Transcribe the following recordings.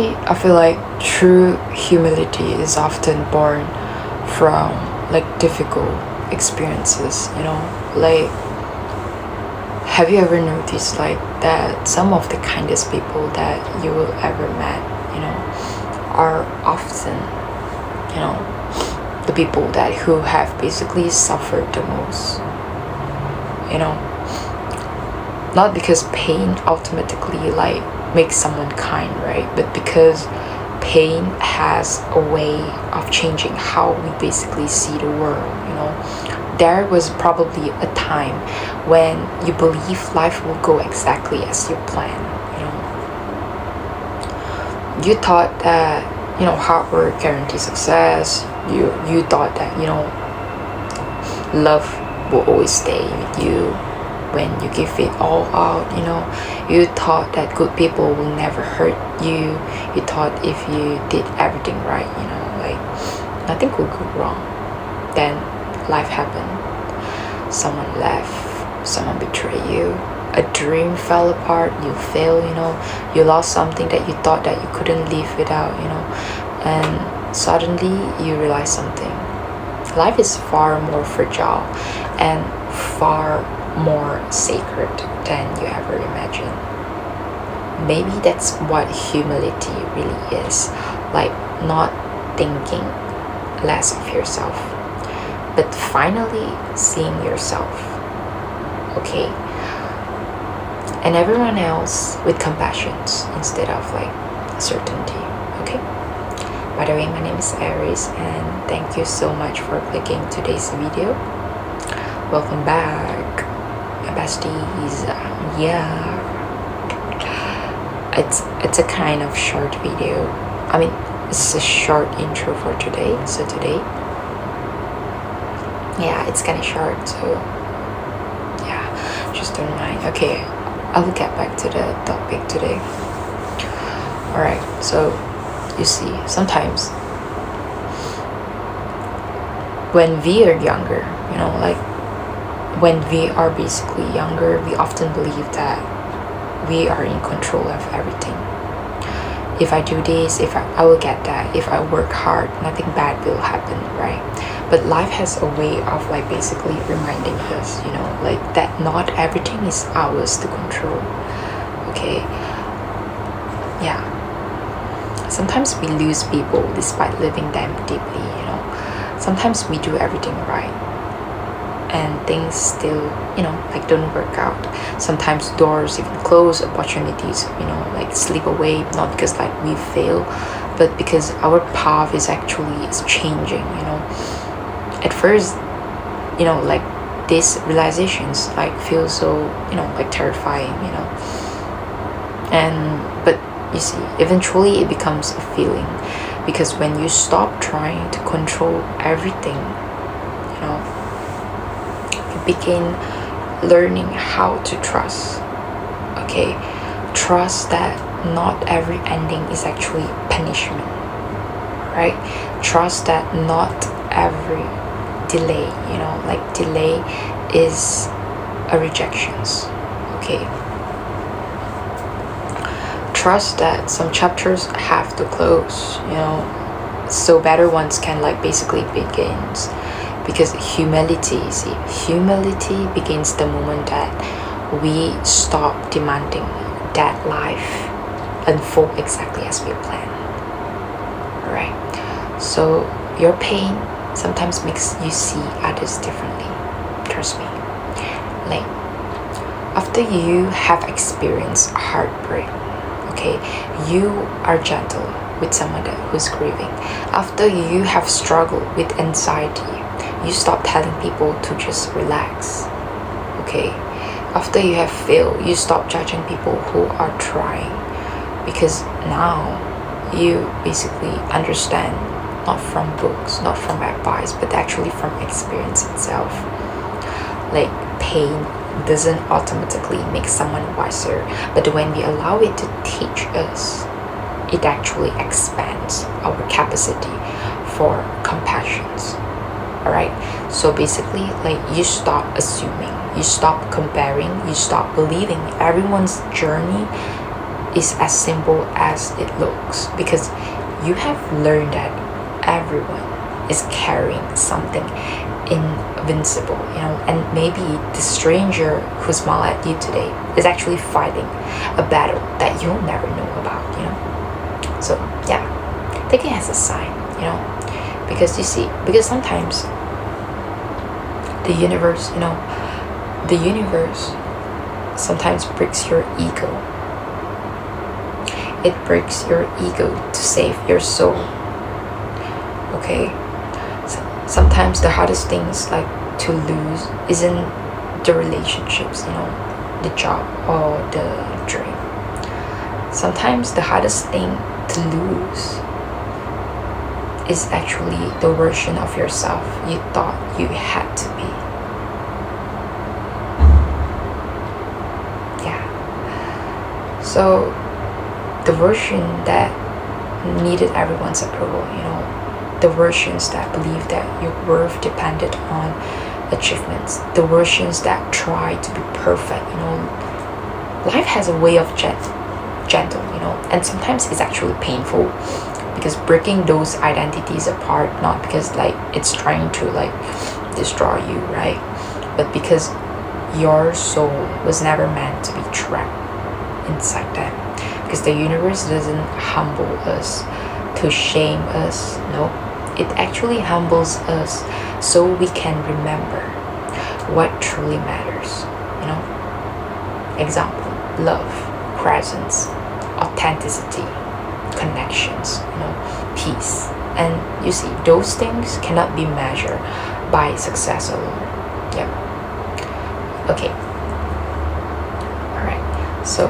I feel like true humility is often born from like difficult experiences, like have you ever noticed like that some of the kindest people that you will ever met, are often, the people that who have basically suffered the most, not because pain automatically like makes someone kind, right? But because pain has a way of changing how we basically see the world, there was probably a time when you believe life will go exactly as you plan, you thought that hard work guarantees success. You thought that love will always stay with you when you give it all out, you thought that good people will never hurt you. You thought if you did everything right, like nothing could go wrong. Then life happened. Someone left, someone betrayed you, a dream fell apart, you failed, you lost something that you thought that you couldn't live without, and suddenly you realize something. Life is far more fragile and far more sacred than you ever imagined. Maybe that's what humility really is, like not thinking less of yourself, but finally seeing yourself, okay, and everyone else with compassion instead of like certainty, okay? By the way, my name is Aries, and thank you so much for clicking today's video. Welcome back, my besties. Yeah, it's a kind of short video. I mean, it's a short intro for today. So today, yeah, it's kind of short, so yeah, just don't mind. Okay, I will get back to the topic today. Alright, so you see, sometimes when we are younger, like when we are basically younger, we often believe that we are in control of everything. If I do this, if I will get that. If I work hard, nothing bad will happen, right? But life has a way of like basically reminding us, like that not everything is ours to control, okay? Yeah. Sometimes we lose people despite loving them deeply, Sometimes we do everything right and things still, like don't work out. Sometimes doors even close, opportunities, like slip away, not because like we fail, but because our path is changing, At first, like these realizations like feel so, like terrifying, but you see, eventually it becomes a feeling, because when you stop trying to control everything, you begin learning how to trust, okay? Trust that not every ending is actually punishment, right? Trust that not every delay, like delay is a rejections, okay? Trust that some chapters have to close, so better ones can like basically begins. Because humility begins the moment that we stop demanding that life unfold exactly as we plan. Alright, so your pain sometimes makes you see others differently. Trust me. Like after you have experienced heartbreak, okay, you are gentle with someone who's grieving. After you have struggled with anxiety, you stop telling people to just relax, okay? After you have failed, you stop judging people who are trying, because now you basically understand, not from books, not from advice, but actually from experience itself. Like pain doesn't automatically make someone wiser, but when we allow it to teach us, it actually expands our capacity for compassion. Alright, so basically like you stop assuming, you stop comparing, you stop believing everyone's journey is as simple as it looks, because you have learned that everyone is carrying something invincible, and maybe the stranger who smiled at you today is actually fighting a battle that you'll never know about. So yeah, take it as a sign, because because sometimes the universe, the universe sometimes breaks your ego. It breaks your ego to save your soul. Okay? Sometimes the hardest things like to lose isn't the relationships, the job or the dream. Sometimes the hardest thing to lose is actually the version of yourself you thought you had to be. Yeah. So the version that needed everyone's approval, the versions that believed that your worth depended on achievements, the versions that tried to be perfect, life has a way of gentle, and sometimes it's actually painful, because breaking those identities apart, not because it's trying to destroy you, right, but because your soul was never meant to be trapped inside them, because the universe doesn't humble us to shame us. No, it actually humbles us so we can remember what truly matters. Example: love, presence, authenticity, connections, peace. And you see, those things cannot be measured by success alone. Yep. Okay. Alright. So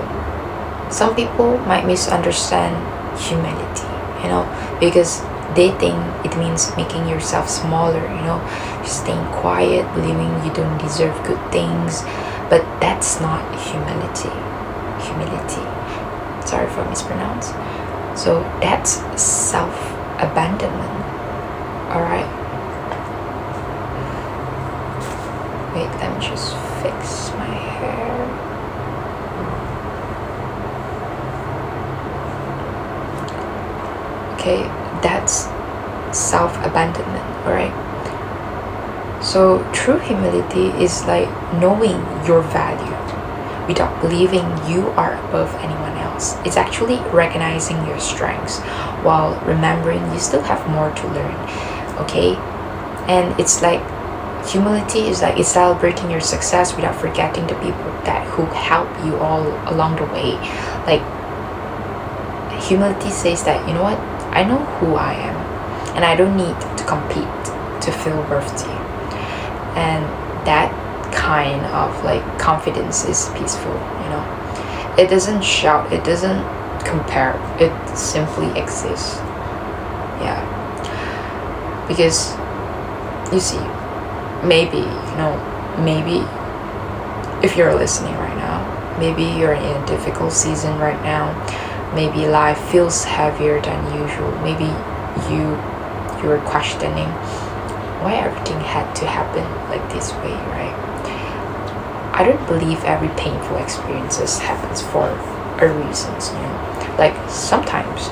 some people might misunderstand humility, because they think it means making yourself smaller, staying quiet, believing you don't deserve good things. But that's not humility. Sorry if I mispronounce. So that's self-abandonment. Alright. Wait, let me just fix my hair. Okay, that's self-abandonment, alright? So true humility is knowing your value without believing you are above anyone else. It's actually recognizing your strengths while remembering you still have more to learn, okay? And it's humility is it's celebrating your success without forgetting the people who help you all along the way. Humility says that, what? I know who I am, and I don't need to compete to feel worthy. And that kind of confidence is peaceful, It doesn't shout, it doesn't compare, it simply exists. Yeah. Because you see, maybe if you're listening right now, maybe you're in a difficult season right now. Maybe life feels heavier than usual. Maybe you're questioning why everything had to happen this way, right? I don't believe every painful experiences happens for a reason, sometimes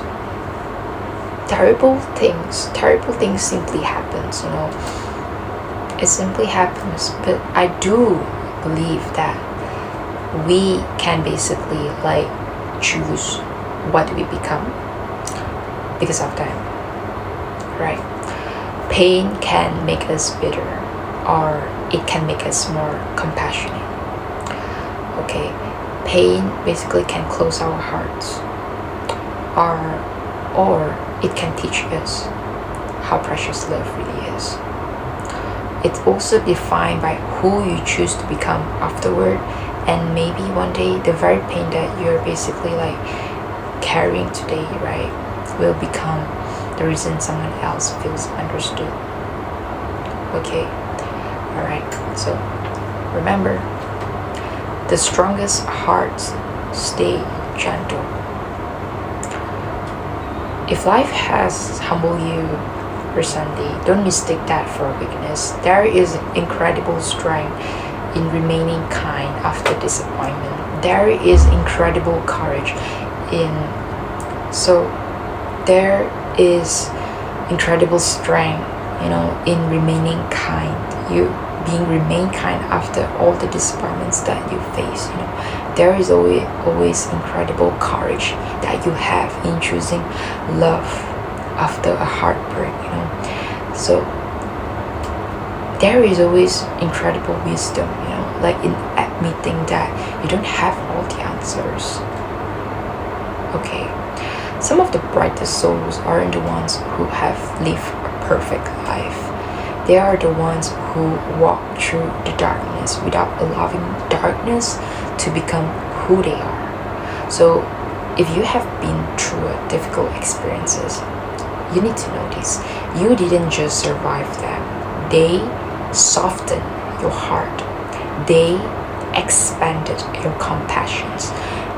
terrible things simply happens, It simply happens. But I do believe that we can basically choose what we become because of them, right? Pain can make us bitter, or it can make us more compassionate. Okay, pain basically can close our hearts, or it can teach us how precious love really is. It's also defined by who you choose to become afterward, and maybe one day the very pain that you're basically carrying today, right, will become the reason someone else feels understood. Okay, alright, so remember, the strongest hearts stay gentle. If life has humbled you recently, don't mistake that for weakness. There is incredible strength in remaining kind after disappointment. There is incredible courage in. So there is incredible strength, in remaining kind. You being remain kind after all the disappointments that you face. There is always incredible courage that you have in choosing love after a heartbreak. So there is always incredible wisdom, like in admitting that you don't have all the answers. Okay, some of the brightest souls aren't the ones who have lived a perfect life. They are the ones who walk through the darkness without allowing darkness to become who they are. So if you have been through difficult experiences, you need to know this. You didn't just survive them. They softened your heart. They expanded your compassions.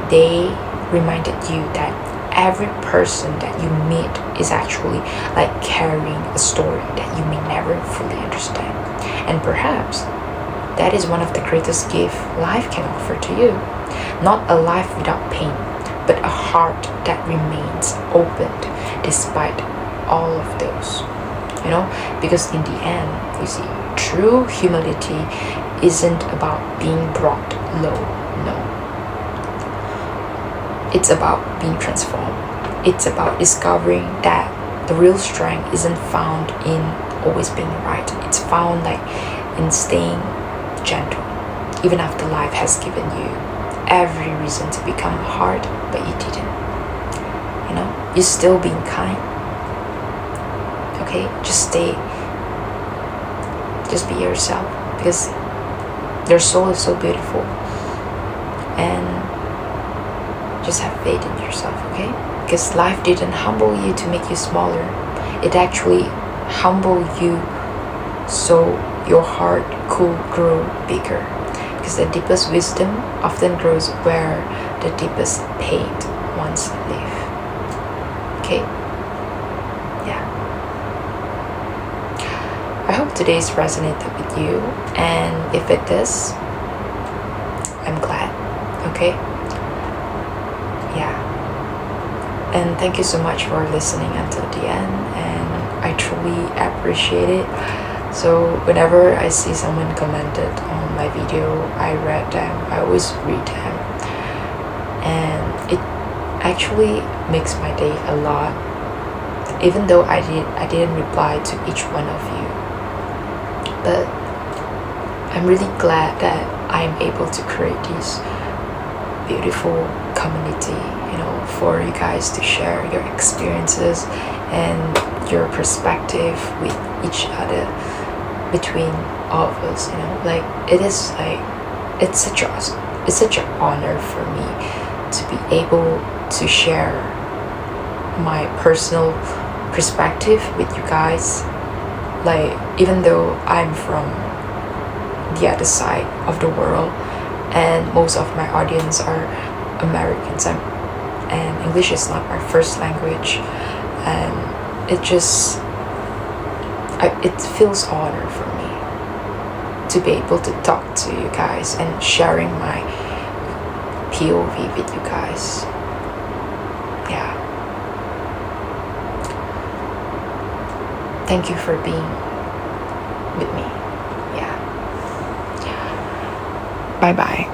They reminded you that every person that you meet is actually like carrying a story that you may never fully understand. And perhaps that is one of the greatest gifts life can offer to you. Not a life without pain, but a heart that remains opened despite all of those. Because in the end, you see, true humility isn't about being brought low. No. It's about being transformed. It's about discovering that the real strength isn't found in always being right. It's found like in staying gentle, even after life has given you every reason to become hard, but you didn't. You're still being kind. Okay, just be yourself, because their soul is so beautiful, and just have faith in yourself. Okay, because life didn't humble you to make you smaller. It actually humbled you so your heart could grow bigger, because the deepest wisdom often grows where the deepest pain once live. Okay, yeah, I hope today's resonated with you, and if it does, I'm glad. Okay, yeah, and thank you so much for listening until the end, and I truly appreciate it. So whenever I see someone commented on my video, I read them. I always read them, and it actually makes my day a lot. Even though I didn't reply to each one of you, but I'm really glad that I am able to create this beautiful community, for you guys to share your experiences and your perspective with each other, between all of us. Like it's such an honor for me to be able to share my personal perspective with you guys. Like, even though I'm from the other side of the world, and most of my audience are Americans, and English is not my first language, and it feels honor for me to be able to talk to you guys and sharing my POV with you guys. Yeah. Thank you for being with me. Yeah. Bye bye.